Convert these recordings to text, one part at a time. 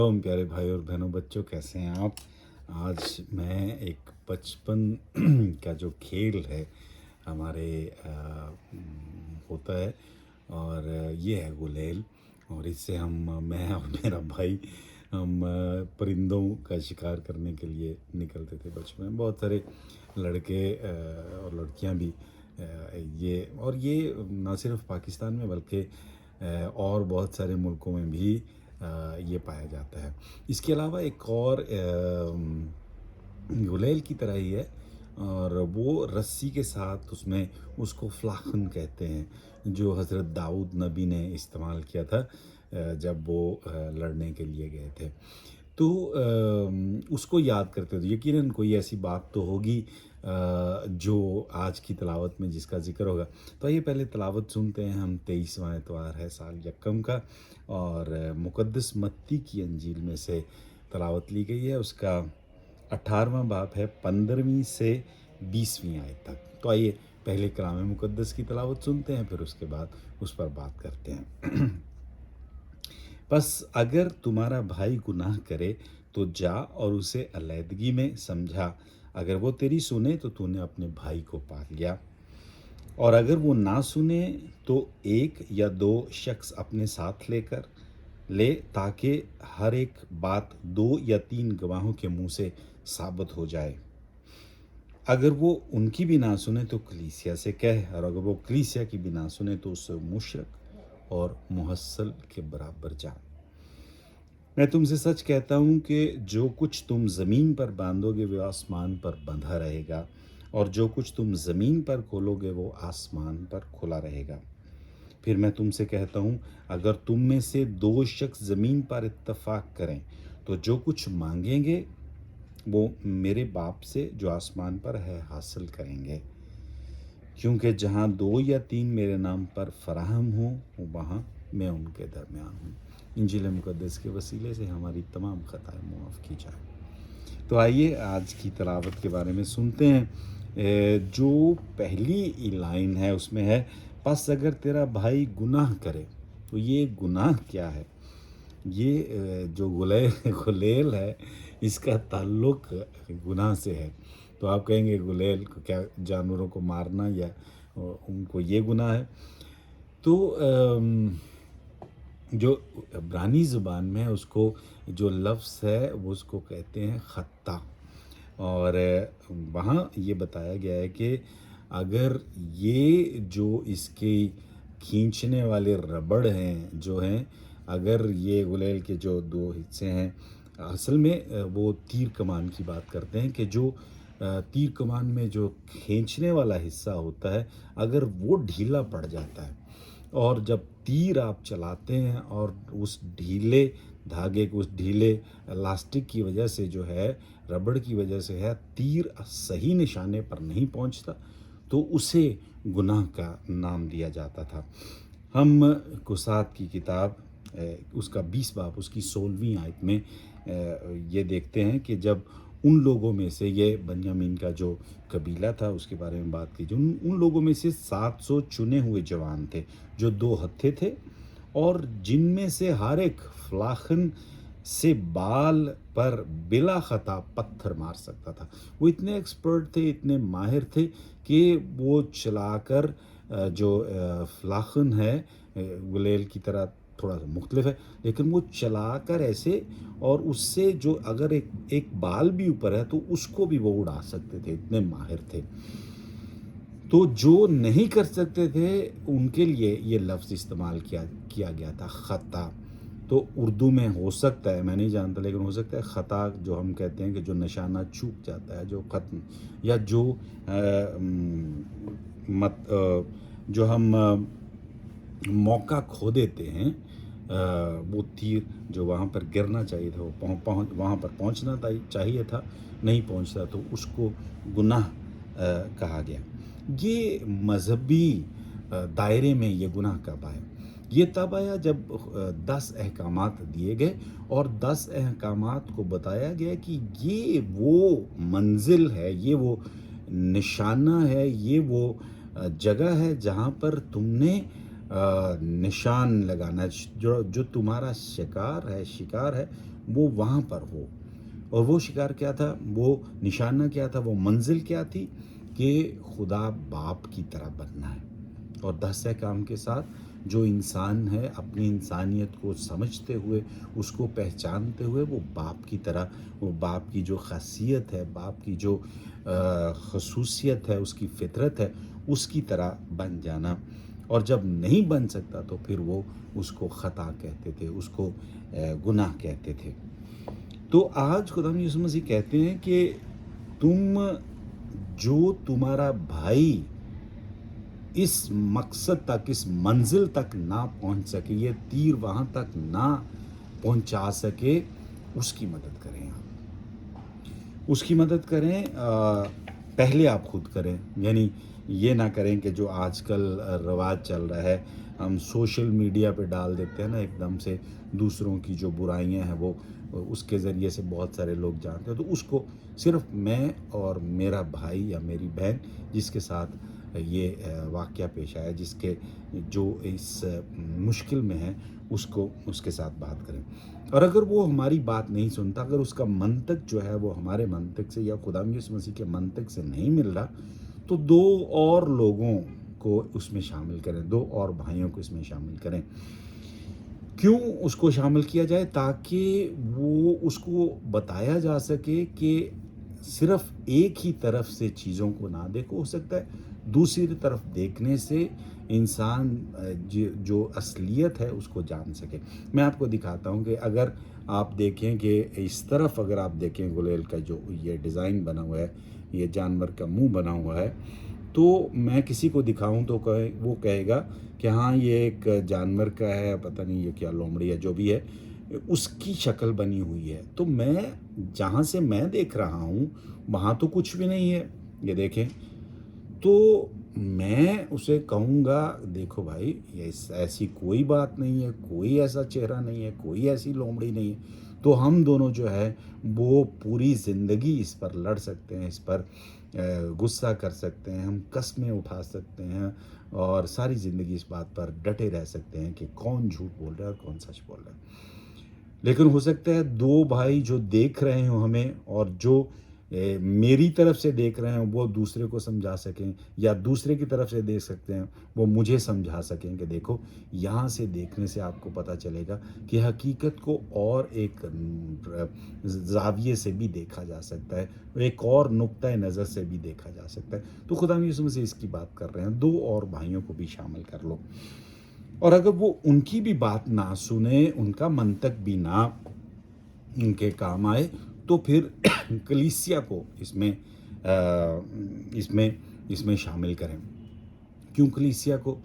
प्यारे भाई और बहनों, बच्चों, कैसे हैं आप? आज मैं एक बचपन का जो खेल है हमारे होता है, और ये है गुलेल। और इससे मैं और मेरा भाई हम परिंदों का शिकार करने के लिए निकलते थे बचपन में। बहुत सारे लड़के और लड़कियां भी ये ना सिर्फ पाकिस्तान में बल्कि और बहुत सारे मुल्कों में भी ये पाया जाता है। इसके अलावा एक और गुलेल की तरह ही है, और वो रस्सी के साथ उसमें उसको फ्लाखन कहते हैं, जो हज़रत दाऊद नबी ने इस्तेमाल किया था जब वो लड़ने के लिए गए थे। तो उसको याद करते हो तो यकीनन कोई ऐसी बात तो होगी जो आज की तिलावत में जिसका ज़िक्र होगा। तो आइए पहले तिलावत सुनते हैं हम। 23वां एतवार है साल यक्कम का, और मुक़द्दस मत्ती की अंजील में से तिलावत ली गई है। उसका 18वां बाब है 15वीं से 20वीं आयत तक। तो आइए पहले कलाम मुक़द्दस की तिलावत सुनते हैं, फिर उसके बाद उस पर बात करते हैं। बस अगर तुम्हारा भाई गुनाह करे तो जा और उसे अलहदगी में समझा। अगर वो तेरी सुने तो तूने अपने भाई को पा लिया। और अगर वो ना सुने तो एक या दो शख्स अपने साथ लेकर ले, ताकि हर एक बात 2 या 3 गवाहों के मुंह से साबित हो जाए। अगर वो उनकी भी ना सुने तो कलीसिया से कह, और अगर वो कलीसिया की भी ना सुने तो उससे मुशरक और मुहस्सल के बराबर जा। मैं तुमसे सच कहता हूँ कि जो कुछ तुम ज़मीन पर बांधोगे वो आसमान पर बंधा रहेगा, और जो कुछ तुम ज़मीन पर खोलोगे वो आसमान पर खुला रहेगा। फिर मैं तुमसे कहता हूँ, अगर तुम में से 2 शख्स ज़मीन पर इत्तफाक करें तो जो कुछ मांगेंगे वो मेरे बाप से जो आसमान पर है हासिल करेंगे। क्योंकि जहाँ 2 या 3 मेरे नाम पर फराहम हो वहाँ मैं उनके दरमियान हूँ। इंजील मुक़द्दस के वसीले से हमारी तमाम ख़ताएँ मुआफ़ की जाए। तो आइए आज की तिलावत के बारे में सुनते हैं। जो पहली लाइन है उसमें है, बस अगर तेरा भाई गुनाह करे। तो ये गुनाह क्या है? ये जो गुलेल है, इसका ताल्लुक गुनाह से है। तो आप कहेंगे गुलेल को क्या जानवरों को मारना या उनको ये गुनाह है? तो जो इब्रानी ज़ुबान में है उसको जो लफ्ज़ है वो उसको कहते हैं ख़त्ता। और वहाँ ये बताया गया है कि अगर ये जो इसके खींचने वाले रबड़ हैं जो हैं, अगर ये गुलेल के जो 2 हिस्से हैं, असल में वो तीर कमान की बात करते हैं कि जो तीर कमान में जो खींचने वाला हिस्सा होता है, अगर वो ढीला पड़ जाता है और जब तीर आप चलाते हैं और उस ढीले धागे को, उस ढीले इलास्टिक की वजह से जो है, रबड़ की वजह से है, तीर सही निशाने पर नहीं पहुंचता, तो उसे गुनाह का नाम दिया जाता था। हम कुसात की किताब उसका 20 बाब उसकी 16वीं आयत में ये देखते हैं कि जब उन लोगों में से, ये बन्यामीन का जो कबीला था उसके बारे में बात की, जो उन लोगों में से 700 चुने हुए जवान थे जो 2 हत्थे थे, और जिनमें से हर एक फ्लाखन से बाल पर बिला खता पत्थर मार सकता था। वो इतने एक्सपर्ट थे, इतने माहिर थे कि वो चलाकर जो फ्लाखन है गुलेल की तरह थोड़ा सा मुख्तलिफ है, लेकिन वो चलाकर ऐसे, और उससे जो अगर एक बाल भी ऊपर है तो उसको भी वो उड़ा सकते थे, इतने माहिर थे। तो जो नहीं कर सकते थे उनके लिए ये लफ्ज़ इस्तेमाल किया गया था, ख़ता। तो उर्दू में हो सकता है, मैं नहीं जानता, लेकिन हो सकता है ख़ता जो हम कहते हैं कि जो निशाना चूक जाता है, जो ख़त्म, या जो जो हम मौका खो देते हैं, वो तीर जो वहाँ पर गिरना चाहिए था वो वहाँ पर पहुँचना चाहिए था, नहीं पहुँचता, तो उसको गुनाह कहा गया। ये मज़हबी दायरे में ये गुनाह कब आया? ये तब आया जब 10 अहकामात दिए गए, और 10 अहकामात को बताया गया कि ये वो मंजिल है, ये वो निशाना है, ये वो जगह है जहाँ पर तुमने निशान लगाना है। जो जो तुम्हारा शिकार है وہ वहाँ पर हो। اور وہ शिकार क्या था, वो निशाना क्या था, वो मंजिल क्या थी कि खुदा बाप की तरह बनना है। اور 10 अहकाम के साथ जो इंसान है अपनी इंसानियत को समझते हुए, उसको पहचानते हुए, वो बाप की तरह, वो बाप की जो खासियत है, बाप की जो खसूसियत है, उसकी फितरत है, उसकी तरह बन जाना। और जब नहीं बन सकता तो फिर वो उसको ख़ता कहते थे, उसको गुनाह कहते थे। तो आज खुदा यीशु मसीह कहते हैं कि तुम, जो तुम्हारा भाई इस मकसद तक, इस मंजिल तक ना पहुंच सके, ये तीर वहाँ तक ना पहुंचा सके, उसकी मदद करें आप, उसकी मदद करें। पहले आप खुद करें, यानी ये ना करें कि जो आजकल रवाज चल रहा है, हम सोशल मीडिया पे डाल देते हैं ना एकदम से, दूसरों की जो बुराइयां हैं वो उसके ज़रिए से बहुत सारे लोग जानते हैं। तो उसको सिर्फ मैं और मेरा भाई या मेरी बहन जिसके साथ ये वाक़या पेश आया, जिसके जो इस मुश्किल में है, उसको उसके साथ बात करें। और अगर वो हमारी बात नहीं सुनता, अगर उसका मंतक जो है वो हमारे मंतक से या खुदा यीशु मसीह के मंतक से नहीं मिल रहा, तो 2 और लोगों को उसमें शामिल करें, 2 और भाइयों को इसमें शामिल करें। क्यों उसको शामिल किया जाए? ताकि वो उसको बताया जा सके कि सिर्फ एक ही तरफ से चीज़ों को ना देखो, हो सकता है दूसरी तरफ देखने से इंसान जो असलियत है उसको जान सके। मैं आपको दिखाता हूँ कि अगर आप देखें कि इस तरफ अगर आप देखें, गुलेल का जो ये डिज़ाइन बना हुआ है, ये जानवर का मुंह बना हुआ है, तो मैं किसी को दिखाऊं तो वो कहेगा कि हाँ ये एक जानवर का है, पता नहीं ये क्या लोमड़ी है, जो भी है उसकी शक्ल बनी हुई है। तो मैं जहाँ से मैं देख रहा हूँ वहाँ तो कुछ भी नहीं है, ये देखें। तो मैं उसे कहूँगा देखो भाई, ये ऐसी कोई बात नहीं है, कोई ऐसा चेहरा नहीं है, कोई ऐसी लोमड़ी नहीं है। तो हम दोनों जो है वो पूरी ज़िंदगी इस पर लड़ सकते हैं, इस पर गुस्सा कर सकते हैं, हम कस्में उठा सकते हैं और सारी ज़िंदगी इस बात पर डटे रह सकते हैं कि कौन झूठ बोल रहा है और कौन सच बोल रहा है। लेकिन हो सकता है 2 भाई जो देख रहे हो हमें, और जो मेरी तरफ से देख रहे हैं, वो दूसरे को समझा सकें, या दूसरे की तरफ से देख सकते हैं, वो मुझे समझा सकें कि देखो यहाँ से देखने से आपको पता चलेगा कि हकीकत को और एक ज़ाविये से भी देखा जा सकता है, एक और नुक्ता नज़र से भी देखा जा सकता है। तो खुदा यीशु मसीह इसकी बात कर रहे हैं, 2 और भाइयों को भी शामिल कर लो। और अगर वो उनकी भी बात ना सुने, उनका मंतक भी ना उनके काम आए, तो फिर कलीसिया को इसमें शामिल करें। क्यों कलीसिया को?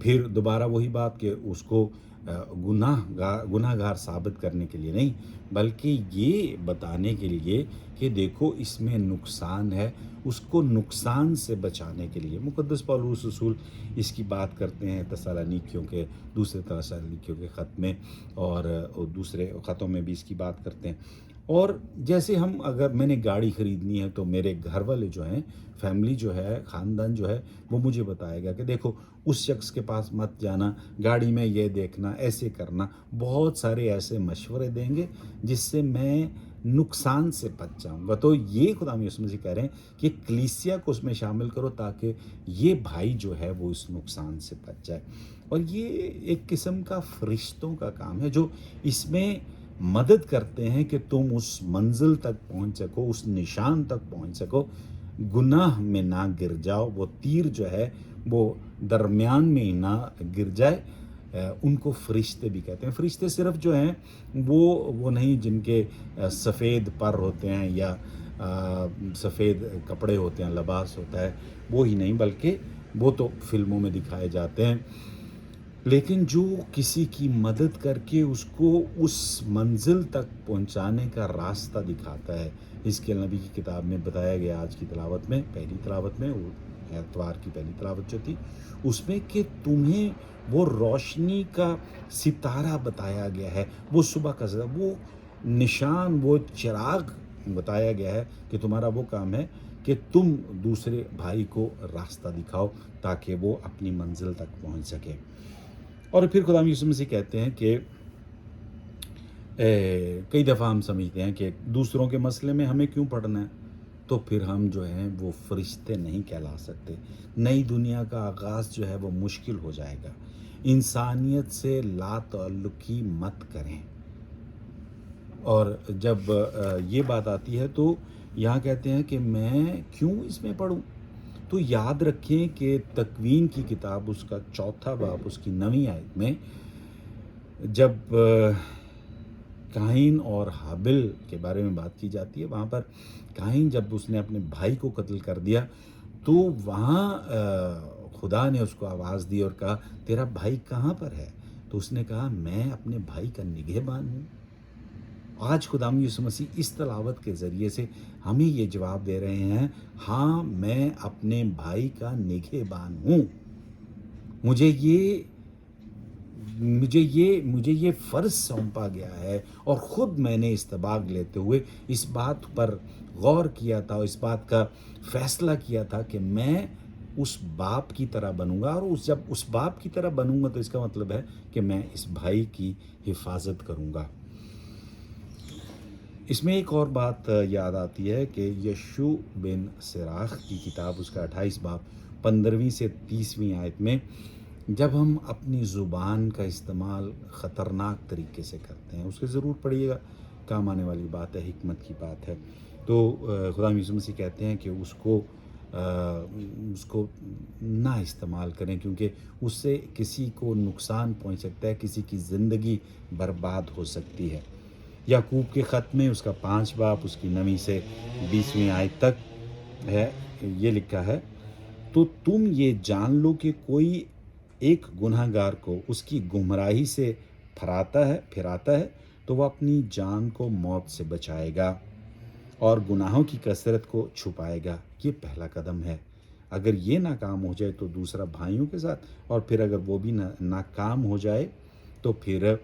फिर दोबारा वही बात कि उसको गुनाहगार साबित करने के लिए नहीं, बल्कि ये बताने के लिए कि देखो इसमें नुकसान है, उसको नुकसान से बचाने के लिए। मुक़द्दस पौलुस रसूल इसकी बात करते हैं दूसरे तसल्लुनिकियों के ख़त में, और दूसरे ख़तों में भी इसकी बात करते हैं। और जैसे हम, अगर मैंने गाड़ी ख़रीदनी है तो मेरे घर वाले जो हैं, फैमिली जो है, ख़ानदान जो है, वो मुझे बताएगा कि देखो उस शख्स के पास मत जाना, गाड़ी में ये देखना, ऐसे करना, बहुत सारे ऐसे मशवरे देंगे जिससे मैं नुकसान से बच जाऊंगा। तो ये खुदा यीशु मसीह कह रहे हैं कि कलीसिया को उसमें शामिल करो ताकि ये भाई जो है वो इस नुकसान से बच जाए। और ये एक किस्म का फरिश्तों का काम है जो इसमें मदद करते हैं कि तुम उस मंजिल तक पहुंच सको, उस निशान तक पहुंच सको, गुनाह में ना गिर जाओ, वो तीर जो है वो दरमियान में ही ना गिर जाए। उनको फरिश्ते भी कहते हैं। फरिश्ते सिर्फ जो हैं वो नहीं जिनके सफ़ेद पर होते हैं या सफ़ेद कपड़े होते हैं, लिबास होता है, वो ही नहीं, बल्कि वो तो फिल्मों में दिखाए जाते हैं। लेकिन जो किसी की मदद करके उसको उस मंजिल तक पहुंचाने का रास्ता दिखाता है, इसके नबी की किताब में बताया गया, आज की तिलावत में, पहली तिलावत में, एतवार की पहली तिलावत जो थी उसमें, कि तुम्हें वो रोशनी का सितारा बताया गया है, वो सुबह का वो निशान, वो चिराग बताया गया है कि तुम्हारा वो काम है कि तुम दूसरे भाई को रास्ता दिखाओ ताकि वो अपनी मंजिल तक पहुंच सके। और फिर खुदा यीशु मसीह कहते हैं कि कई दफ़ा हम समझते हैं कि दूसरों के मसले में हमें क्यों पड़ना है, तो फिर हम जो हैं वो फरिश्ते नहीं कहला सकते। नई दुनिया का आगाज़ जो है वो मुश्किल हो जाएगा। इंसानियत से लातअल्लुक़ी मत करें। और जब ये बात आती है तो यहाँ कहते हैं कि मैं क्यों इसमें पढ़ूँ? तो याद रखें कि तकवीन की किताब उसका चौथा बाब उसकी 9वीं आयत में जब काइन और हाबिल के बारे में बात की जाती है, वहाँ पर काइन जब उसने अपने भाई को कत्ल कर दिया तो वहाँ खुदा ने उसको आवाज़ दी और कहा तेरा भाई कहाँ पर है? तो उसने कहा मैं अपने भाई का निगहबान हूँ। आज खुदाम यीशु मसीह इस तलावत के ज़रिए से हमें ये जवाब दे रहे हैं, हाँ मैं अपने भाई का निगहबान हूँ। मुझे ये फ़र्ज़ सौंपा गया है और ख़ुद मैंने इस्तबाग लेते हुए इस बात पर गौर किया था और इस बात का फ़ैसला किया था कि मैं उस बाप की तरह बनूँगा और जब उस बाप की तरह बनूँगा तो इसका मतलब है कि मैं इस भाई की हिफाजत करूँगा। इसमें एक और बात याद आती है कि यशू बिन सिराख की किताब उसका 28 बाब 15वीं से 30वीं आयत में जब हम अपनी ज़ुबान का इस्तेमाल ख़तरनाक तरीके से करते हैं, उसकी ज़रूर पड़िएगा, काम आने वाली बात है, हिकमत की बात है। तो खुदा यीशु मसीह कहते हैं कि उसको ना इस्तेमाल करें क्योंकि उससे किसी को नुकसान पहुंच सकता है, किसी की ज़िंदगी बर्बाद हो सकती है। याकूब के ख़त में उसका 5 बाब उसकी 9वीं से 20वीं आयत तक है, ये लिखा है, तो तुम ये जान लो कि कोई एक गुनहगार को उसकी गुमराही से फिराता है तो वह अपनी जान को मौत से बचाएगा और गुनाहों की कसरत को छुपाएगा। ये पहला कदम है। अगर ये नाकाम हो जाए तो दूसरा भाइयों के साथ, और फिर अगर वो भी नाकाम हो जाए तो फिर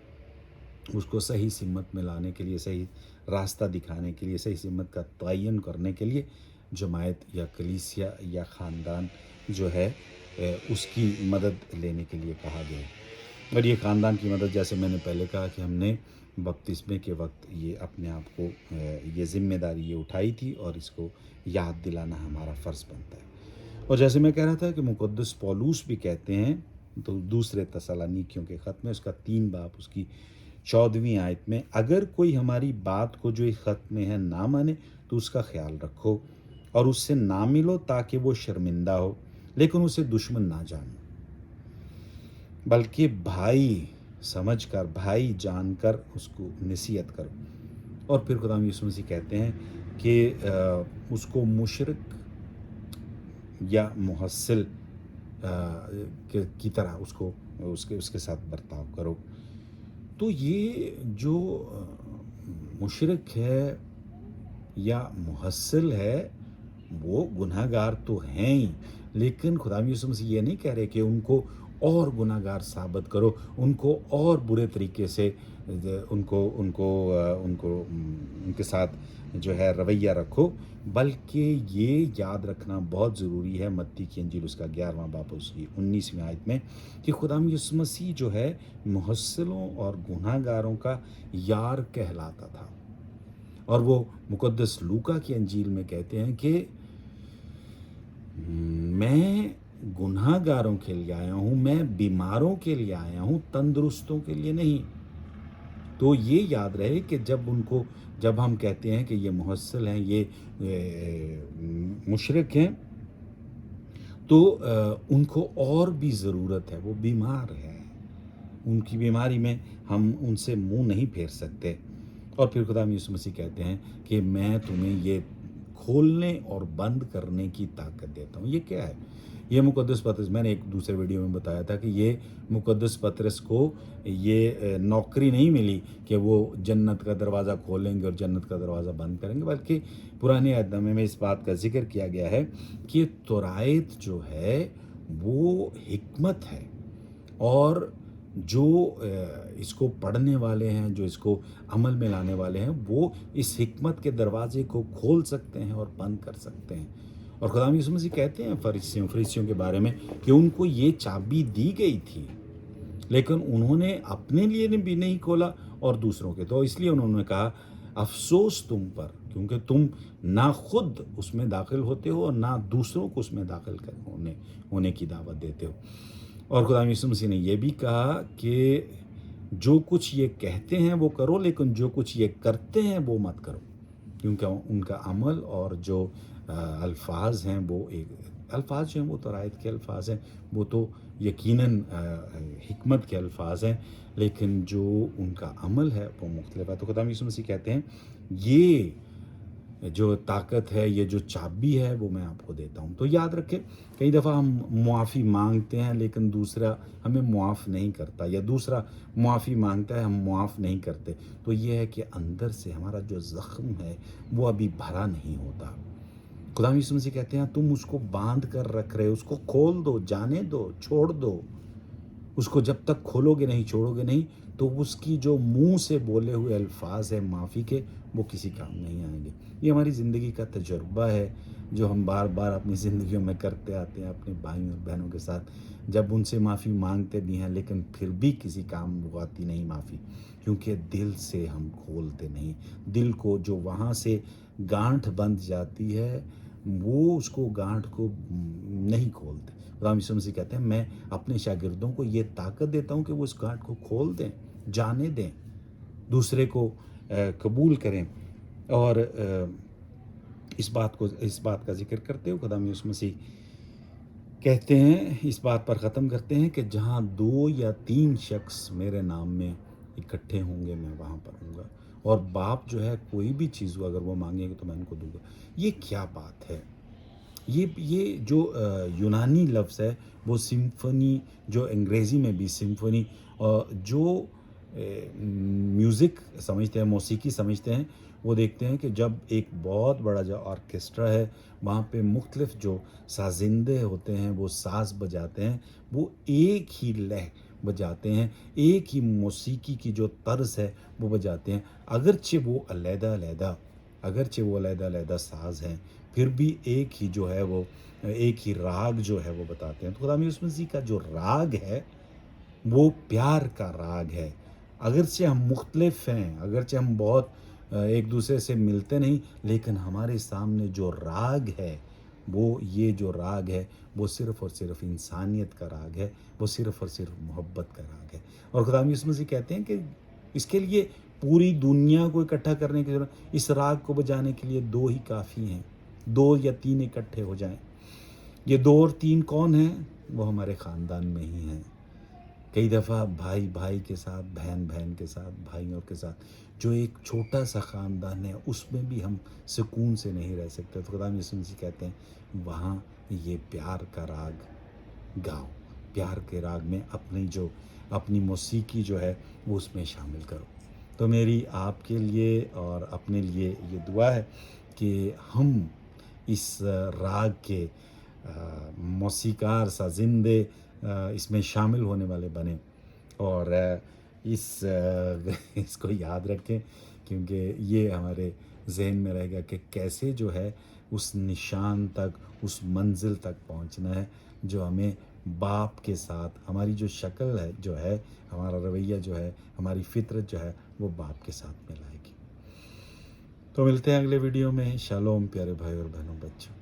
उसको सही सिमत में लाने के लिए, सही रास्ता दिखाने के लिए, सही सिमत का तयन करने के लिए जमायत या कलीसिया या ख़ानदान जो है उसकी मदद लेने के लिए कहा गया है। और ये ख़ानदान की मदद, जैसे मैंने पहले कहा कि हमने बपतिस्मे के वक्त ये अपने आप को ये ज़िम्मेदारी ये उठाई थी और इसको याद दिलाना हमारा फ़र्ज़ बनता है। और जैसे मैं कह रहा था कि मुक़द्दस पौलुस भी कहते हैं, तो दूसरे तसलानीकियों के ख़त में उसका 3 बाब उसकी 14वीं आयत में, अगर कोई हमारी बात को जो इस ख़त में है ना माने तो उसका ख्याल रखो और उससे ना मिलो ताकि वो शर्मिंदा हो, लेकिन उसे दुश्मन ना जानो, बल्कि भाई समझकर, भाई जानकर उसको नसीहत करो। और फिर खुदा यीशु मसीह कहते हैं कि उसको मुशरिक या मुहस्सिल की तरह उसको उसके साथ बर्ताव करो। तो ये जो मुशरिक है या मुहस्सिल है वो गुनहगार तो हैं ही, लेकिन खुदा यीशु मसीह ये नहीं कह रहे कि उनको और गुनहगार साबित करो, उनको और बुरे तरीके से उनको उनको उनको उनके साथ जो है रवैया रखो, बल्कि ये याद रखना बहुत ज़रूरी है मत्ती की इंजील उसका 11वां बाब उसकी 19वीं आयत में कि खुदा यीशु मसीह जो है मुहस्सिलों और गुनहगारों का यार कहलाता था। और वो मुक़द्दस लूका की इंजील में कहते हैं कि मैं गुनहगारों के लिए आया हूँ, मैं बीमारों के लिए आया हूँ, तंदुरुस्तों के लिए नहीं। तो ये याद रहे कि जब हम कहते हैं कि ये मुहस्सिल हैं, ये मुशरिक हैं, तो उनको और भी ज़रूरत है, वो बीमार हैं, उनकी बीमारी में हम उनसे मुंह नहीं फेर सकते। और फिर खुदा यीशु मसीह कहते हैं कि मैं तुम्हें ये खोलने और बंद करने की ताकत देता हूँ। ये क्या है? ये मुक़द्दस पत्रस, मैंने एक दूसरे वीडियो में बताया था कि ये मुक़द्दस पत्रस को ये नौकरी नहीं मिली कि वो जन्नत का दरवाज़ा खोलेंगे और जन्नत का दरवाज़ा बंद करेंगे, बल्कि पुराने अहदनामे में इस बात का जिक्र किया गया है कि तौरात जो है वो हिकमत है, और जो इसको पढ़ने वाले हैं, जो इसको अमल में लाने वाले हैं, वो इस हिकमत के दरवाज़े को खोल सकते हैं और बंद कर सकते हैं। और खुदा यीशु मसीह कहते हैं फरीसियों के बारे में कि उनको ये चाबी दी गई थी, लेकिन उन्होंने अपने लिए भी नहीं खोला और दूसरों के, तो इसलिए उन्होंने कहा अफ़सोस तुम पर, क्योंकि तुम ना खुद उसमें दाखिल होते हो और ना दूसरों को उसमें दाखिल होने की दावत देते हो। और खुदा यीशु मसीह ने ये भी कहा कि जो कुछ ये कहते हैं वो करो, लेकिन जो कुछ ये करते हैं वो मत करो, क्योंकि उनका अमल और जो अल्फाज हैं वो एक अल्फाज जो हैं वो तो रायत के अल्फाज हैं, वो तो यकीनन हिकमत के अल्फाज हैं, लेकिन जो उनका अमल है वो मुख्तलिफ है। तो खुदा यीशु मसीह कहते हैं ये जो ताकत है, ये जो चाबी है वो मैं आपको देता हूँ। तो याद रखें, कई दफ़ा हम मुआफ़ी मांगते हैं लेकिन दूसरा हमें मुआफ़ नहीं करता, या दूसरा मुआफ़ी मांगता है हम मुआफ़ नहीं करते, तो ये है कि अंदर से हमारा जो ज़ख्म है वो अभी भरा नहीं होता। खुदा यीशु मसीह कहते हैं तुम उसको बांध कर रख रहे हो, उसको खोल दो, जाने दो, छोड़ दो। उसको जब तक खोलोगे नहीं, छोड़ोगे नहीं, तो उसकी जो मुंह से बोले हुए अल्फाज है माफ़ी के, वो किसी काम नहीं आएंगे। ये हमारी ज़िंदगी का तजुर्बा है जो हम बार बार अपनी ज़िंदगियों में करते आते हैं अपने भाई और बहनों के साथ, जब उनसे माफ़ी मांगते भी हैं लेकिन फिर भी किसी काम वो आती नहीं माफ़ी, क्योंकि दिल से हम खोलते नहीं। दिल को जो वहाँ से गांठ बंध जाती है वो उसको गांठ को नहीं खोलते। खुदा यीशु मसीह कहते हैं मैं अपने शागिर्दों को ये ताकत देता हूँ कि वो इस गांठ को खोल दें, जाने दें, दूसरे को कबूल करें। और इस बात का जिक्र करते हुए खुदा यीशु मसीह कहते हैं, इस बात पर ख़त्म करते हैं कि जहाँ 2 या 3 शख्स मेरे नाम में इकट्ठे होंगे मैं वहाँ पर हूँगा, और बाप जो है कोई भी चीज़ अगर वो मांगेंगे तो मैं उनको दूंगा। ये क्या बात है? ये जो यूनानी लफ्ज़ है वो सिम्फनी, जो अंग्रेज़ी में भी सिम्फनी, जो म्यूज़िक समझते हैं, मौसीकी समझते हैं, वो देखते हैं कि जब एक बहुत बड़ा जो ऑर्केस्ट्रा है वहाँ पे मुख्तलिफ जो साजिंदे होते हैं वो साज़ बजाते हैं, वो एक ही लय बजाते हैं, एक ही मौसीकी की जो तर्ज है वो बजाते हैं, अगरचे वो अलग-अलग साज़ हैं, फिर भी एक ही जो है वो एक ही राग जो है वो बताते हैं। तो खुदा यीशु मसीह का जो राग है वो प्यार का राग है। अगरचे हम मुख्तलिफ हैं, अगरचे हम बहुत एक दूसरे से मिलते नहीं, लेकिन हमारे सामने जो राग है वो ये जो राग है वो सिर्फ़ और सिर्फ़ इंसानियत का राग है, वो सिर्फ़ और सिर्फ़ मोहब्बत का राग है। और खुदा यीशु मसीह कहते हैं कि इसके लिए पूरी दुनिया को इकट्ठा करने की ज़रूरत, इस राग को बजाने के लिए 2 ही काफ़ी हैं, 2 या 3 इकट्ठे हो जाएँ। ये 2 और 3 कौन हैं? वो हमारे ख़ानदान में ही हैं। कई दफ़ा भाई भाई के साथ, बहन बहन के साथ, भाइयों के साथ, जो एक छोटा सा ख़ानदान है उसमें भी हम सुकून से नहीं रह सकते। तो खुदा यीशु मसीह कहते हैं वहाँ ये प्यार का राग गाओ, प्यार के राग में अपनी मौसीकी जो है वो उसमें शामिल करो। तो मेरी आपके लिए और अपने लिए ये दुआ है कि हम इस राग के मौसीकार साजिंदे इसमें शामिल होने वाले बने, और इसको याद रखें, क्योंकि ये हमारे जहन में रहेगा कि कैसे जो है उस निशान तक, उस मंजिल तक पहुंचना है जो हमें बाप के साथ, हमारी जो शक्ल है जो है, हमारा रवैया जो है, हमारी फितरत जो है वो बाप के साथ मिलाएगी। तो मिलते हैं अगले वीडियो में। शालोम प्यारे भाई और बहनों, बच्चों।